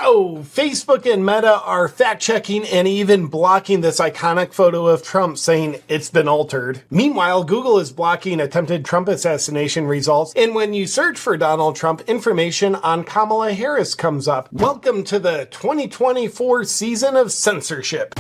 Wow, Facebook and Meta are fact-checking and even blocking this iconic photo of Trump, saying it's been altered. Meanwhile, Google is blocking attempted Trump assassination results, and when you search for Donald Trump, information on Kamala Harris comes up. Welcome to the 2024 season of censorship.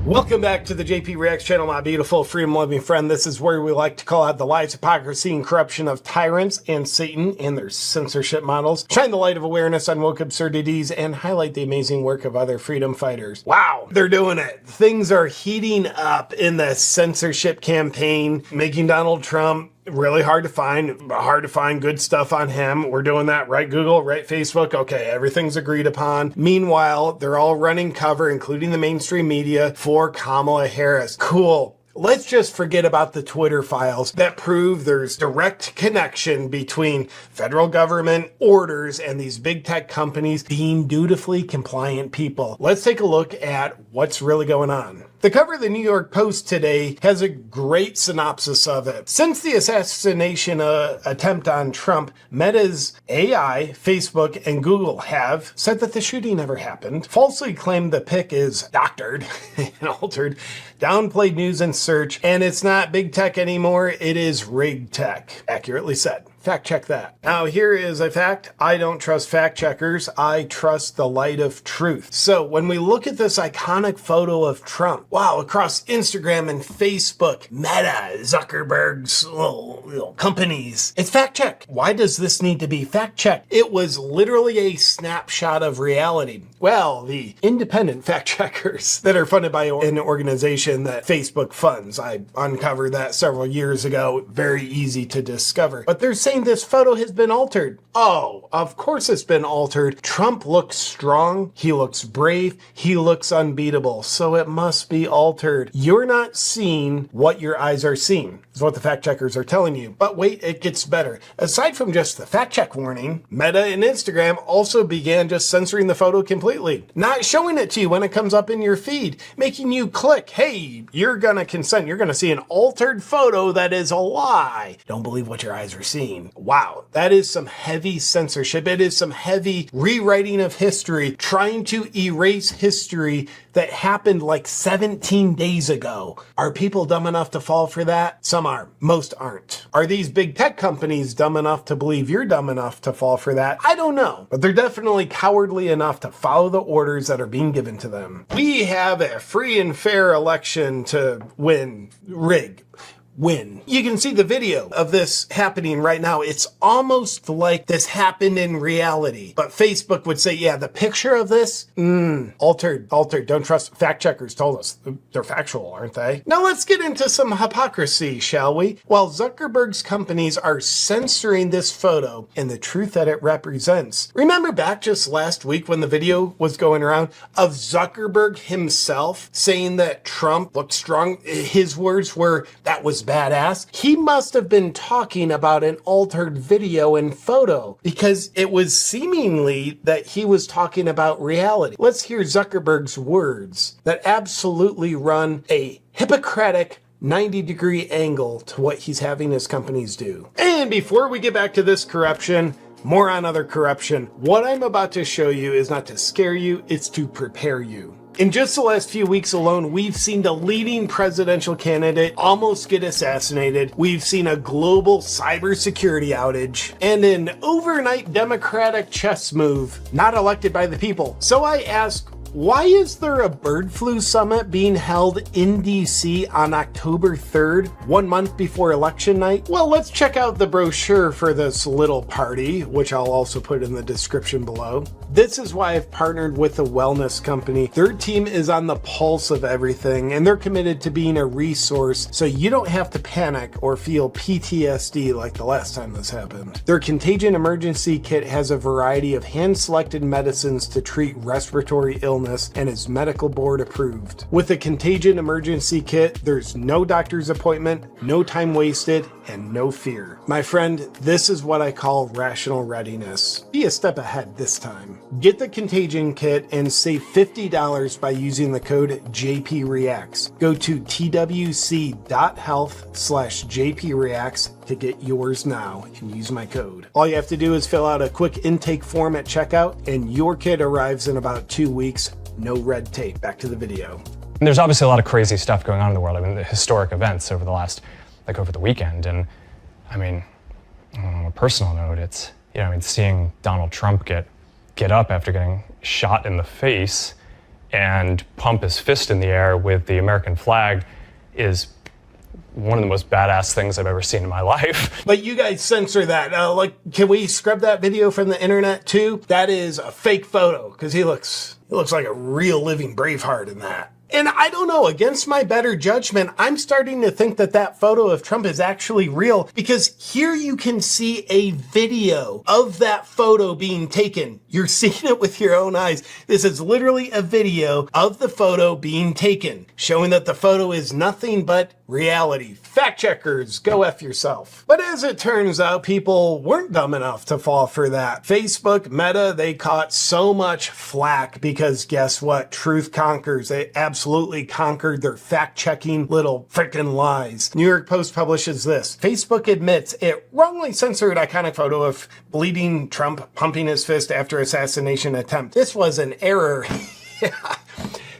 Welcome back to the JP Reacts channel, my beautiful freedom-loving friend. This is where we like to call out the lies, hypocrisy, and corruption of tyrants and Satan and their censorship models, shine the light of awareness on woke absurdities, and highlight the amazing work of other freedom fighters. Wow, they're doing it. Things are heating up in the censorship campaign, making Donald Trump really hard to find good stuff on him. We're doing that, right, Google, right, Facebook? Okay, everything's agreed upon. Meanwhile, they're all running cover, including the mainstream media, for Kamala Harris. Cool. Let's just forget about the Twitter files that prove there's direct connection between federal government orders and these big tech companies being dutifully compliant people. Let's take a look at what's really going on. The cover of the New York Post today has a great synopsis of it. Since the assassination attempt on Trump, Meta's AI, Facebook, and Google have said that the shooting never happened, falsely claimed the pic is doctored and altered, downplayed news and search, and it's not big tech anymore, it is rig tech. Accurately said. Fact check that. Now here is a fact. I don't trust fact checkers. I trust the light of truth. So when we look at this iconic photo of Trump, wow, across Instagram and Facebook, Meta, Zuckerberg's little companies, it's fact check. Why does this need to be fact checked? It was literally a snapshot of reality. Well, the independent fact checkers that are funded by an organization that Facebook funds, I uncovered that several years ago, very easy to discover. But they're saying this photo has been altered. Oh, of course it's been altered. Trump looks strong, he looks brave, he looks unbeatable, so it must be altered. You're not seeing what your eyes are seeing, is what the fact checkers are telling you. But wait, it gets better. Aside from just the fact check warning, Meta and Instagram also began just censoring the photo completely, not showing it to you when it comes up in your feed, making you click, hey, you're gonna consent, you're gonna see an altered photo that is a lie. Don't believe what your eyes are seeing. Wow, that is some heavy censorship. It is some heavy rewriting of history, trying to erase history that happened like 17 days ago. Are people dumb enough to fall for that? Some are. Most aren't. Are these big tech companies dumb enough to believe you're dumb enough to fall for that? I don't know. But they're definitely cowardly enough to follow the orders that are being given to them. We have a free and fair election to win. Win. You can see the video of this happening right now. It's almost like this happened in reality. But Facebook would say, yeah, the picture of this, altered. Don't trust. Fact checkers told us. They're factual, aren't they? Now let's get into some hypocrisy, shall we? While Zuckerberg's companies are censoring this photo and the truth that it represents. Remember back just last week when the video was going around of Zuckerberg himself saying that Trump looked strong? His words were, that was badass. He must have been talking about an altered video and photo because it was seemingly that he was talking about reality. Let's hear Zuckerberg's words that absolutely run a Hippocratic 90-degree angle to what he's having his companies do. And before we get back to this corruption, more on other corruption, what I'm about to show you is not to scare you, it's to prepare you. In just the last few weeks alone, we've seen the leading presidential candidate almost get assassinated. We've seen a global cybersecurity outage and an overnight Democratic chess move, not elected by the people. So I ask, why is there a bird flu summit being held in DC on October 3rd, 1 month before election night? Well, let's check out the brochure for this little party, which I'll also put in the description below. This is why I've partnered with a wellness company. Their team is on the pulse of everything, and they're committed to being a resource so you don't have to panic or feel PTSD like the last time this happened. Their contagion emergency kit has a variety of hand-selected medicines to treat respiratory illness and is medical board approved. With the contagion emergency kit, there's no doctor's appointment, no time wasted, and no fear. My friend, this is what I call rational readiness. Be a step ahead this time. awesome. Get the Contagion Kit and save $50 by using the code JPReacts. Go to twc.health/JPReacts to get yours now and use my code. All you have to do is fill out a quick intake form at checkout and your kit arrives in about 2 weeks. No red tape. Back to the video. There's obviously a lot of crazy stuff going on in the world. I mean, the historic events over the weekend. And I mean, on a personal note, it's, seeing Donald Trump get up after getting shot in the face and pump his fist in the air with the American flag is one of the most badass things I've ever seen in my life. But you guys censor that. Can we scrub that video from the internet too? That is a fake photo because he looks like a real living Braveheart in that. And I don't know, against my better judgment, I'm starting to think that photo of Trump is actually real because here you can see a video of that photo being taken. You're seeing it with your own eyes. This is literally a video of the photo being taken, showing that the photo is nothing but reality. Fact checkers, go F yourself. But as it turns out, people weren't dumb enough to fall for that. Facebook, Meta, they caught so much flack because guess what? Truth conquers. They absolutely conquered their fact-checking little frickin' lies. New York Post publishes this. Facebook admits it wrongly censored iconic photo of bleeding Trump pumping his fist after assassination attempt. This was an error. Yeah.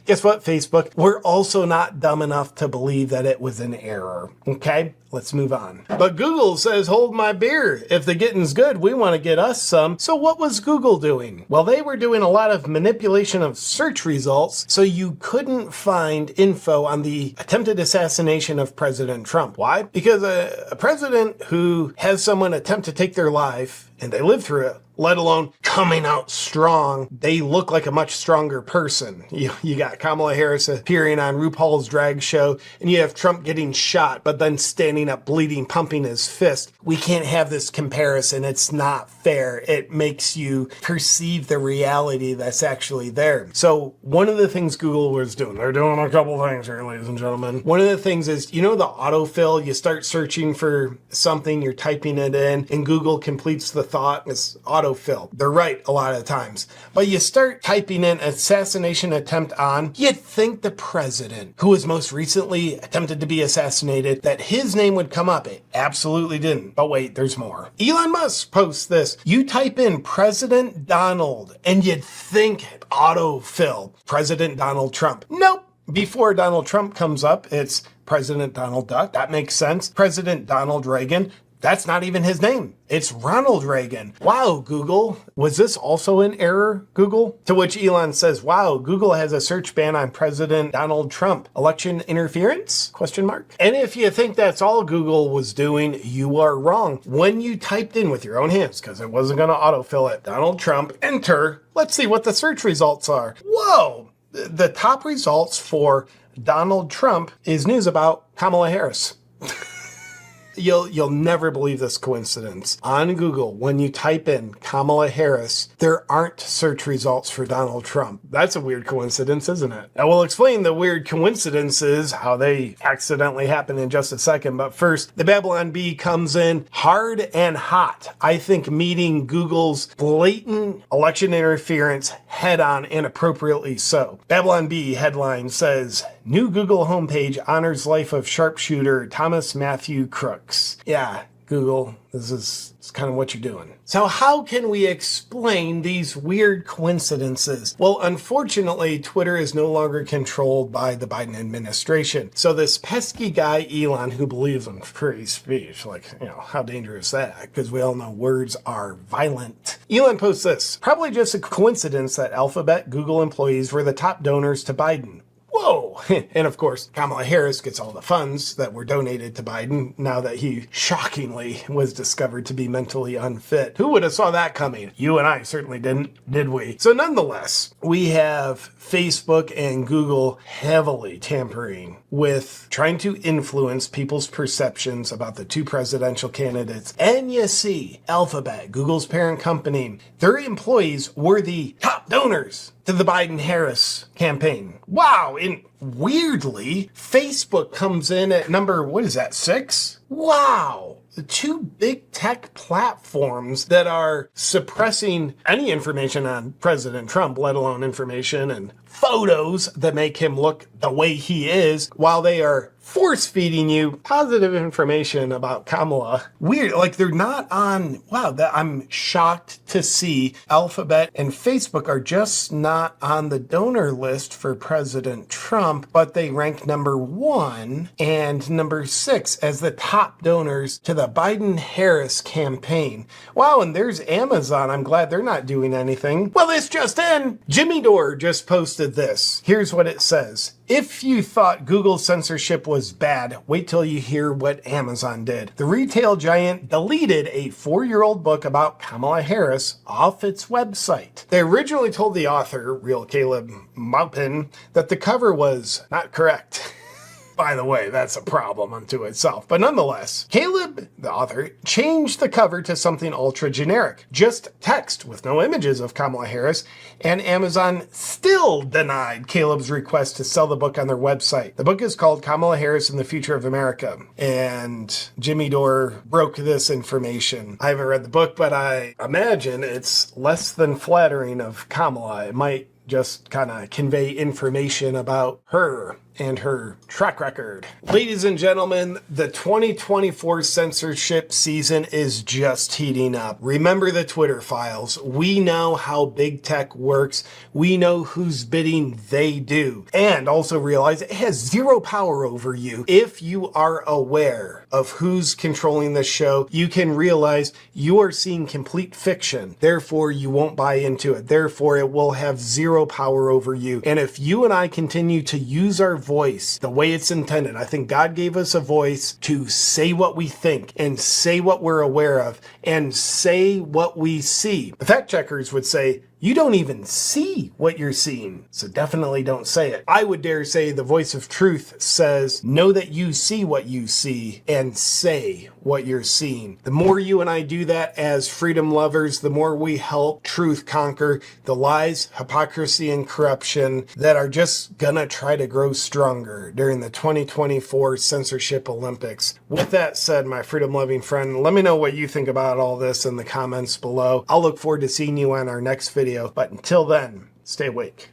Guess what, Facebook? We're also not dumb enough to believe that it was an error. Okay, let's move on. But Google says, hold my beer. If the getting's good, we want to get us some. So what was Google doing? Well, they were doing a lot of manipulation of search results so you couldn't find info on the attempted assassination of President Trump. Why? Because a president who has someone attempt to take their life and they live through it, let alone coming out strong, they look like a much stronger person. You got Kamala Harris appearing on RuPaul's drag show, and you have Trump getting shot, but then standing up bleeding, pumping his fist. We can't have this comparison. It's not fair. It makes you perceive the reality that's actually there. So one of the things Google was doing, they're doing a couple things here, ladies and gentlemen. One of the things is, the autofill, you start searching for something, you're typing it in, and Google completes the thought. It's autofill. They're right a lot of times. But you start typing in assassination attempt on, you'd think the president, who was most recently attempted to be assassinated, that his name would come up. It absolutely didn't. But wait, there's more. Elon Musk posts this. You type in President Donald, and you'd think autofill President Donald Trump. Nope. Before Donald Trump comes up, it's President Donald Duck. That makes sense. President Donald Reagan. That's not even his name. It's Ronald Reagan. Wow, Google. Was this also an error, Google? To which Elon says, wow, Google has a search ban on President Donald Trump. Election interference? ? And if you think that's all Google was doing, you are wrong. When you typed in with your own hands, because it wasn't going to autofill it, Donald Trump, enter, let's see what the search results are. Whoa! The top results for Donald Trump is news about Kamala Harris. You'll never believe this coincidence. On Google, when you type in Kamala Harris, there aren't search results for Donald Trump. That's a weird coincidence, isn't it? I will explain the weird coincidences, how they accidentally happen in just a second. But first, the Babylon Bee comes in hard and hot. I think meeting Google's blatant election interference head on, and appropriately so. Babylon Bee headline says, new Google homepage honors life of sharpshooter Thomas Matthew Crooks. Yeah, Google, this is kind of what you're doing. So how can we explain these weird coincidences? Well, unfortunately, Twitter is no longer controlled by the Biden administration. So this pesky guy, Elon, who believes in free speech, how dangerous is that? Because we all know words are violent. Elon posts this, probably just a coincidence that Alphabet Google employees were the top donors to Biden. Whoa! And of course, Kamala Harris gets all the funds that were donated to Biden now that he shockingly was discovered to be mentally unfit. Who would have saw that coming? You and I certainly didn't, did we? So nonetheless, we have Facebook and Google heavily tampering with trying to influence people's perceptions about the two presidential candidates. And you see, Alphabet, Google's parent company, their employees were the top donors to the Biden-Harris campaign. Wow, and weirdly, Facebook comes in at number, 6? Wow. the two big tech platforms that are suppressing any information on President Trump, let alone information and photos that make him look the way he is, while they are force feeding you positive information about Kamala. Weird, like they're not on, wow, I'm shocked to see Alphabet and Facebook are just not on the donor list for President Trump, but they rank number 1 and number 6 as the top donors to the Biden-Harris campaign. Wow, and there's Amazon. I'm glad they're not doing anything. Well, this just in. Jimmy Dore just posted this. Here's what it says. If you thought Google's censorship was bad, wait till you hear what Amazon did. The retail giant deleted a 4-year-old book about Kamala Harris off its website. They originally told the author, real Caleb Maupin, that the cover was not correct. By the way, that's a problem unto itself. But nonetheless, Caleb, the author, changed the cover to something ultra generic, just text with no images of Kamala Harris, and Amazon still denied Caleb's request to sell the book on their website. The book is called Kamala Harris and the Future of America, and Jimmy Dore broke this information. I haven't read the book, but I imagine it's less than flattering of Kamala. It might just kind of convey information about her and her track record. Ladies and gentlemen, the 2024 censorship season is just heating up. Remember the Twitter files. We know how big tech works. We know whose bidding they do. And also realize it has zero power over you. If you are aware of who's controlling the show, you can realize you are seeing complete fiction. Therefore, you won't buy into it. Therefore, it will have zero power over you. And if you and I continue to use our voice the way it's intended, I think God gave us a voice to say what we think and say what we're aware of and say what we see. The fact checkers would say, you don't even see what you're seeing, so definitely don't say it. I would dare say the voice of truth says, know that you see what you see and say what you're seeing. The more you and I do that as freedom lovers, the more we help truth conquer the lies, hypocrisy, and corruption that are just gonna try to grow stronger during the 2024 Censorship Olympics. With that said, my freedom loving friend, let me know what you think about all this in the comments below. I'll look forward to seeing you on our next video. But until then, stay awake.